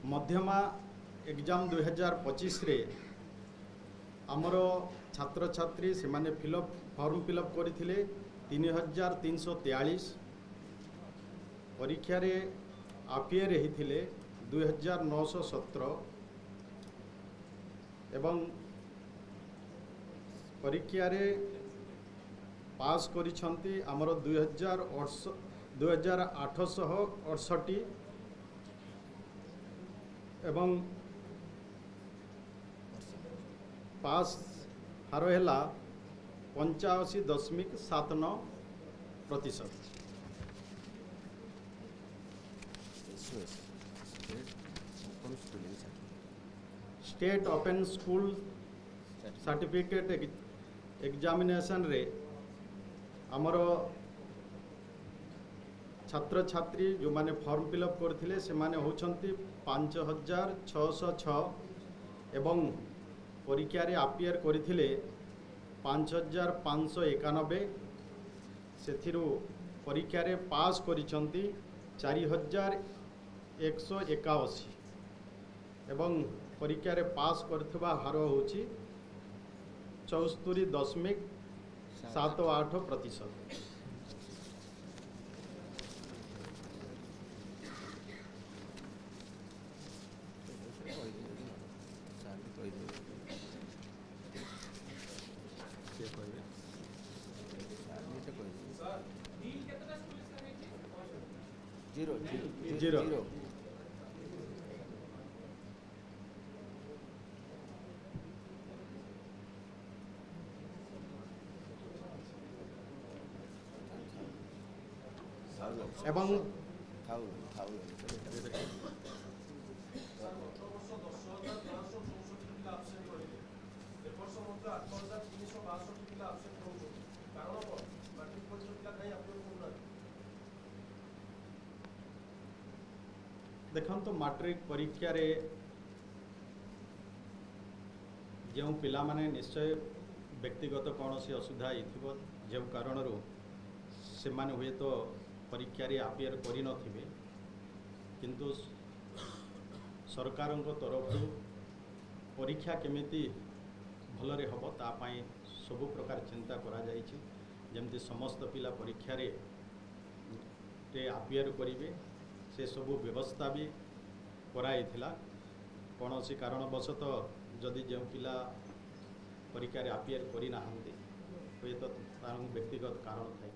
मध्यमा एग्जाम 2025 रे आमर छात्र छात्री से माने फॉर्म फिलअप करथिले 3343 परीक्षा रे आपियर होते 2917 एवं परीक्षा रे पास करिछंती आमर 2868 एवं पास हार है 85.79%। State open school certificate examination रे आमर छात्र छात्री जो माने फॉर्म फिलअप करथिले से माने होचंती 5606 एवं परीक्षा रे अपियर करथिले 5591 सेथिरु परीक्षा रे पास करिसंती 4181 एवं परीक्षा रे पास करथबा हार होची 74.78%। जीरो एवं देखन तो मैट्रिक परीक्षा रे जो पिला माने निश्चय व्यक्तिगत कौन सी असुविधा हो जो कारण से माने हुए तो परीक्षा रे अपियर करि नथिबे किंतु सरकार तरफ परीक्षा केमिति भलरे हबो ता पई सब प्रकार चिंता करा जायछि जेमति समस्त पिला परीक्षा रे अपियर करिवे से सब व्यवस्था भी कराई थिला। कौन सी कारणवशतः जदि जो पिला परीक्षा रे अपियर करि नाहंती हुए तो व्यक्तिगत कारण थाई।